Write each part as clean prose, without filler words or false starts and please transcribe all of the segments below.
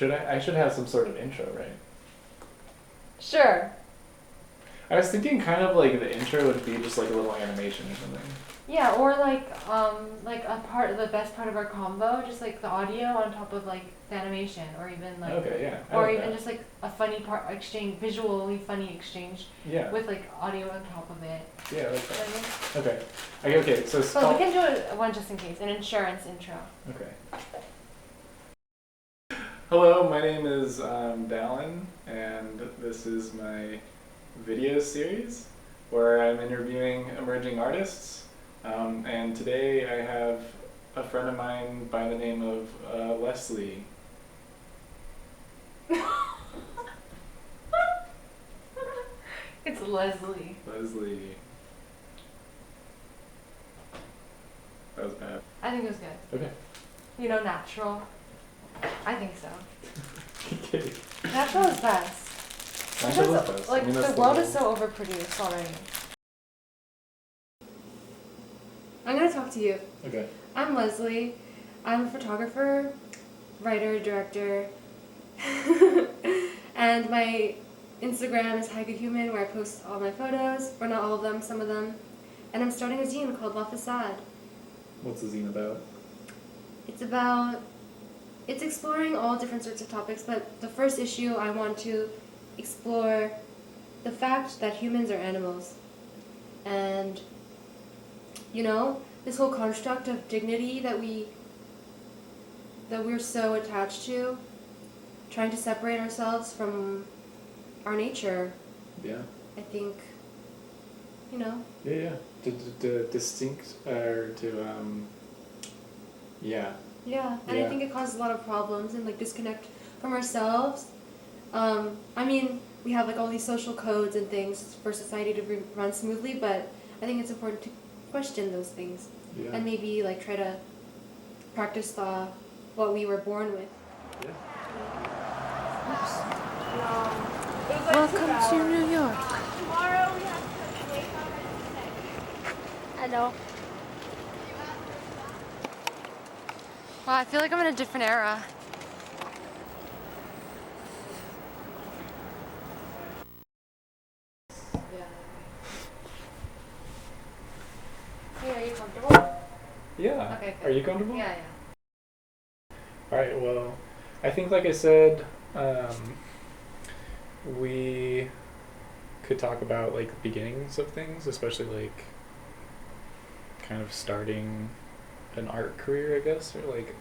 I should have some sort of intro, right? Sure. I was thinking kind of like the intro would be just like a little animation or something. Yeah, or like the best part of our combo, just like the audio on top of like the animation, or even like, Okay, yeah. or even just like a funny part exchange, visually funny exchange. Yeah. With like audio on top of it. Yeah, like that. You know what Okay. Okay, so I mean? But we can do one just in case, an insurance intro. Okay. Hello, my name is Dallin, and this is my video series where I'm interviewing emerging artists. And today I have a friend of mine by the name of Leslie. It's Leslie. Leslie. That was bad. I think it was good. Okay. You know, natural. I think so. Okay. Natural is best. Natural is Because, best. like, I mean, that's the world is so overproduced already. I'm gonna talk to you. Okay. I'm Leslie. I'm a photographer, writer, director, and my Instagram is HaigaHuman, where I post all my photos, or not all of them, some of them. And I'm starting a zine called La Facade. What's the zine about? It's exploring all different sorts of topics, but the first issue I want to explore the fact that humans are animals. And, you know, this whole construct of dignity that we're so attached to, trying to separate ourselves from our nature. Yeah. I think, you know. Yeah. To distinct or to yeah. Yeah, and Yeah. I think it causes a lot of problems and like disconnect from ourselves. I mean, we have like all these social codes and things for society to run smoothly, but I think it's important to question those things. Yeah. And maybe like try to practice what we were born with. Yeah. Welcome to New York. Tomorrow we have to wake up at 6. I know. Wow, I feel like I'm in a different era. Yeah. Hey, are you comfortable? Yeah. Okay, good. Are you comfortable? Yeah. All right. Well, I think, like I said, we could talk about like the beginnings of things, especially like kind of starting an art career, I guess, or like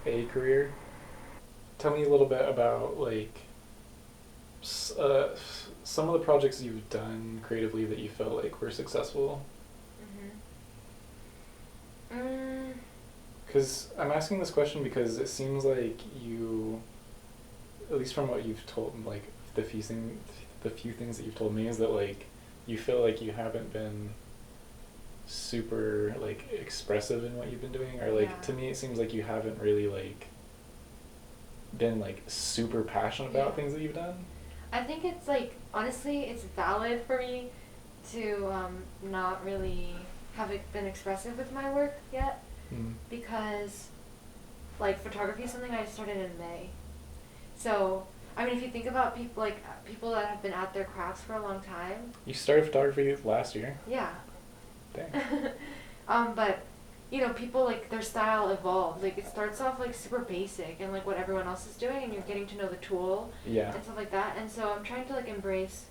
a career. Tell me a little bit about like some of the projects you've done creatively that you felt like were successful. Because I'm asking this question because it seems like you, at least from what you've told, like the few things that you've told me, is that like you feel like you haven't been super like expressive in what you've been doing, or like to me it seems like you haven't really like been like super passionate about things that you've done. I think it's like, honestly, it's valid for me to not really have been expressive with my work yet. Because like photography is something I started in May. So I mean, if you think about people that have been at their crafts for a long time. You started photography last year? Yeah. Dang. But you know, people like their style evolves. Like it starts off like super basic and like what everyone else is doing, and you're getting to know the tool. Yeah. And stuff like that. And so I'm trying to like embrace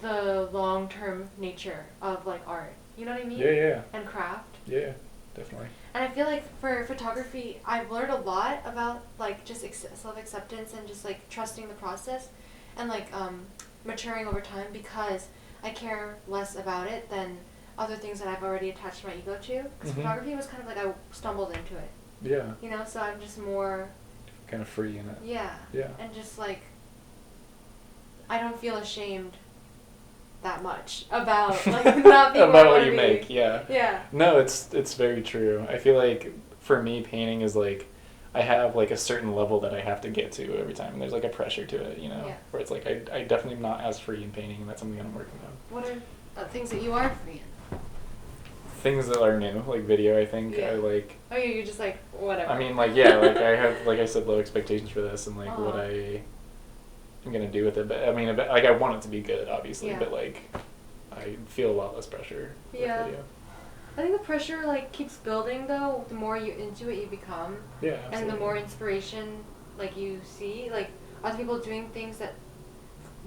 the long-term nature of like art. You know what I mean? Yeah. And craft. Yeah, definitely. And I feel like for photography, I've learned a lot about like just self-acceptance and just like trusting the process and like maturing over time, because I care less about it than other things that I've already attached my ego to. Because photography was kind of like I stumbled into it. Yeah. You know, so I'm just more kind of free in it. Yeah. Yeah. And just like I don't feel ashamed that much about like not being about what you make. Yeah. Yeah. No, it's very true. I feel like for me, painting is like I have like a certain level that I have to get to every time, and there's like a pressure to it, you know, where it's like I definitely am not as free in painting, and that's something that I'm working on. What are things that you are free in? things that are new, like video, I think Yeah. I like. Oh, yeah, you're just like, whatever. I mean, like, yeah, like I have, like I said, low expectations for this and like what Uh-huh. I'm gonna do with it. But I mean, like I want it to be good, obviously, Yeah. but like I feel a lot less pressure Yeah. with video. I think the pressure like keeps building though. The more you into it, you become, Yeah, and absolutely. the more inspiration like you see, like other people doing things that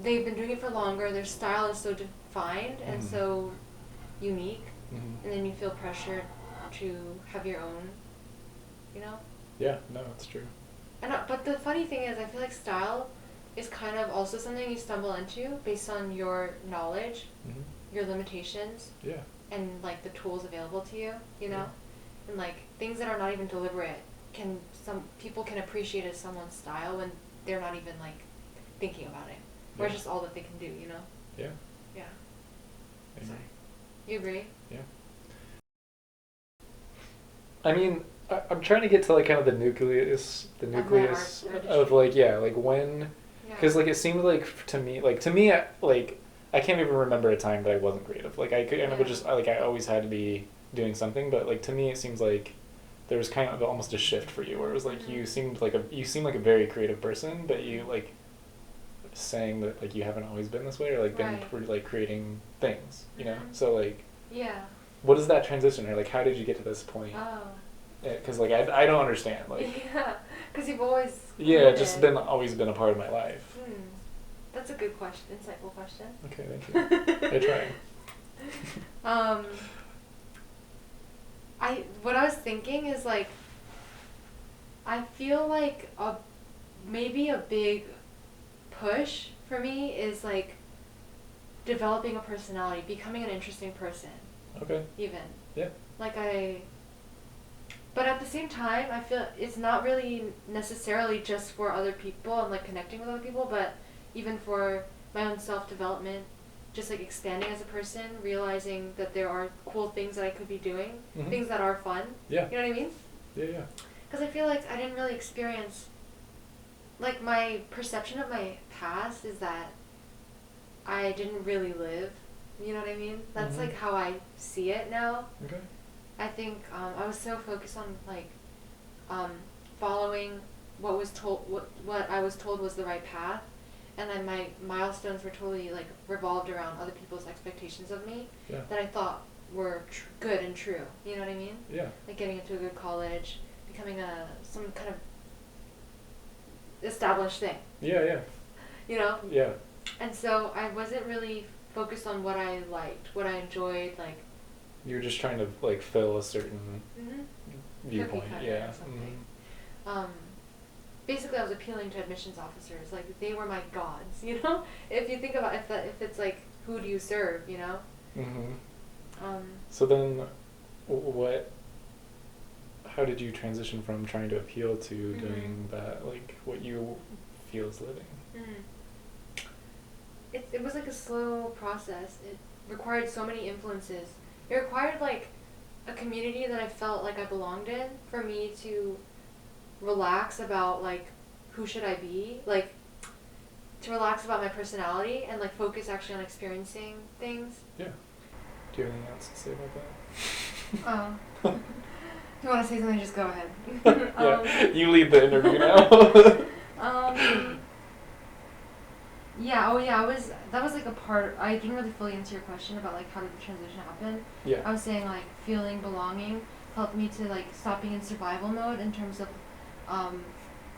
they've been doing it for longer. Their style is so defined and Mhm. so unique, Mhm. and then you feel pressured to have your own, you know. Yeah, no, it's true. But the funny thing is, I feel like style is kind of also something you stumble into based on your knowledge, Mhm. your limitations, Yeah. and like the tools available to you, you know, Yeah. and like things that are not even deliberate can some people can appreciate as someone's style when they're not even like thinking about it, or it's Yeah. just all that they can do, you know. Yeah. Yeah. I So, agree. you agree? Yeah. I mean, I'm trying to get to like kind of the nucleus of like, yeah, like when, Yeah. because like it seemed like to me, like I can't even remember a time that I wasn't creative. Like I could, and it would Yeah. just like I always had to be doing something. But like to me, it seems like there was kind of almost a shift for you, where it was like you seemed like a very creative person, but you like saying that like you haven't always been this way, or like been Right. like creating things, you know. Mhm. So like, Yeah. what is that transition, or like how did you get to this point? Oh. Because like I don't understand, like Yeah, because you've always. yeah, it's just created. always been a part of my life. Hmm. That's a good question, insightful question. Okay, thank you. I try. um, what I was thinking is like, I feel like maybe a big push for me is like developing a personality, becoming an interesting person, Okay. even. Yeah. Like but at the same time, I feel it's not really necessarily just for other people and like connecting with other people, but even for my own self-development, just like expanding as a person, realizing that there are cool things that I could be doing, Mhm. things that are fun. Yeah. You know what I mean? Yeah, yeah. Because I feel like I didn't really experience, like my perception of my past is that I didn't really live. You know what I mean? That's Mhm. like how I see it now. Okay. I think I was so focused on like following what I was told was the right path, and then my milestones were totally like revolved around other people's expectations of me Yeah. that I thought were good and true. You know what I mean? Yeah. Like getting into a good college, becoming some kind of established thing. Yeah, yeah. You know? Yeah. And so I wasn't really focused on what I liked, what I enjoyed, like. You were just trying to like fill a certain viewpoint. Cookie cutter Yeah. or something. Basically, I was appealing to admissions officers. Like they were my gods, you know. If you think about if it's like who do you serve, you know. Mm-hmm. So then, what? How did you transition from trying to appeal to Mhm. doing that? Like what you feel is living. It was like a slow process. It required so many influences. It required like a community that I felt like I belonged in for me to relax about like who should I be, like to relax about my personality and like focus actually on experiencing things. Yeah. Do you have anything else to say about that? Oh. If you want to say something, just go ahead. Yeah, you lead the interview now. Yeah, oh yeah, that was like a part, I didn't really fully answer your question about like how did the transition happen. Yeah. I was saying like feeling belonging helped me to like stop being in survival mode in terms of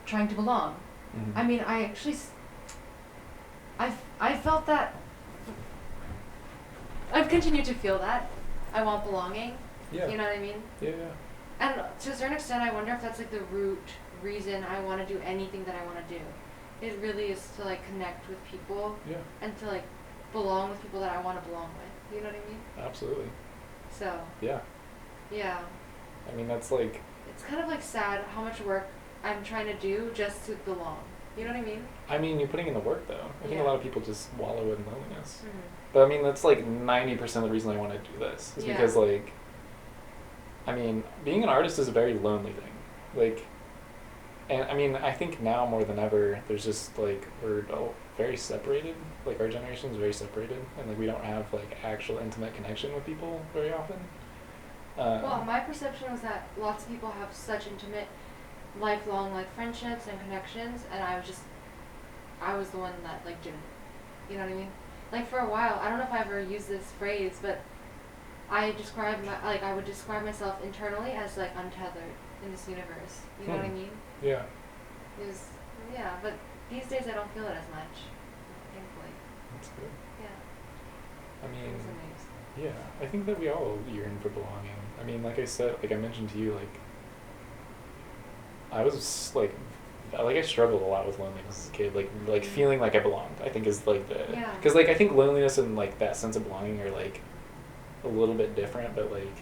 trying to belong. Mm-hmm. I mean, I actually, I felt that, I've continued to feel that. I want belonging. Yeah. You know what I mean? Yeah, yeah. And to a certain extent, I wonder if that's like the root reason I want to do anything that I want to do. It really is to like connect with people. Yeah. And to like belong with people that I want to belong with. You know what I mean? Absolutely. So. Yeah. Yeah. I mean, that's like. It's kind of like sad how much work I'm trying to do just to belong. You know what I mean? I mean, you're putting in the work though. I think a Yeah. lot of people just wallow in loneliness. Mm-hmm. But I mean, that's like 90% of the reason I want to do this is Yeah. because like. I mean, being an artist is a very lonely thing. Like. And I mean, I think now more than ever, there's just like we're all very separated. Like our generation is very separated, and like we don't have like actual intimate connection with people very often. Well, my perception was that lots of people have such intimate, lifelong like friendships and connections, and I was the one that like didn't. You know what I mean? Like for a while, I don't know if I ever used this phrase, but I would describe myself internally as like untethered in this universe. You know what I mean? Yeah. It was, yeah, but these days I don't feel it as much. Thankfully. That's good. Yeah. I mean, It's amazing. yeah, I think that we all yearn for belonging. I mean, like I said, like I mentioned to you, like I was like I struggled a lot with loneliness as a kid, like feeling like I belonged. I think is like the Yeah. because like I think loneliness and like that sense of belonging are like a little bit different, but like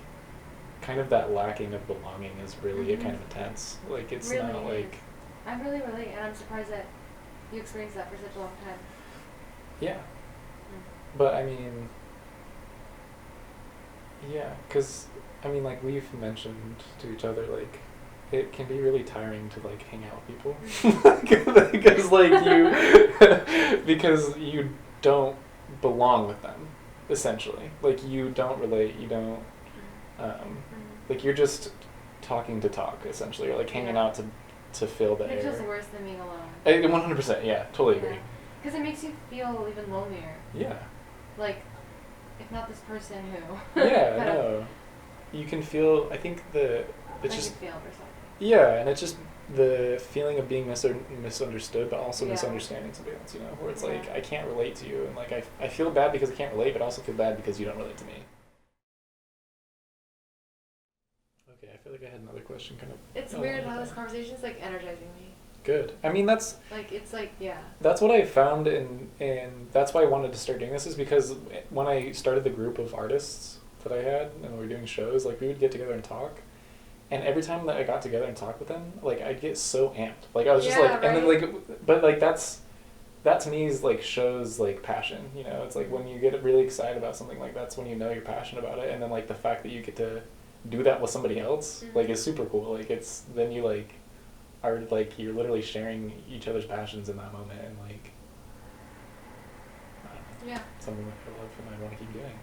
kind of that lacking of belonging is really kind of intense. Like it's Really not like is. I really relate, and I'm surprised that you experienced that for such a long time. yeah, Mm. but I mean yeah, because I mean like we've mentioned to each other like it can be really tiring to like hang out with people because like you because you don't belong with them essentially, like you don't relate, you don't like you're just talking to talk essentially, or like hanging out to fill the It air. feels worse than being alone. 100%, yeah, totally agree. Because it makes you feel even lonelier. Yeah. Like, if not this person who. Yeah, but no. You can feel, I think it's like just, you failed or something. yeah, and it's just the feeling of being misunderstood, but also Yeah. misunderstanding somebody else, you know, where it's Yeah. like, I can't relate to you, and like, I feel bad because I can't relate, but I also feel bad because you don't relate to me. Okay, I feel like I had another question kind of. It's along weird with how this that. conversation is like energizing me. Good. I mean, that's Like, it's like, yeah. that's what I found, and that's why I wanted to start doing this, is because when I started the group of artists that I had and we were doing shows, like we would get together and talk, and every time that I got together and talked with them, like I'd get so amped, like I was just Yeah, like, and then right? like, but like that to me is like shows like passion, you know. It's like when you get really excited about something, like that's when you know you're passionate about it, and then like the fact that you get to do that with somebody else, like is super cool. Like it's then you like are like you're literally sharing each other's passions in that moment, and like I don't know, Yeah. something that I love and I want to keep doing.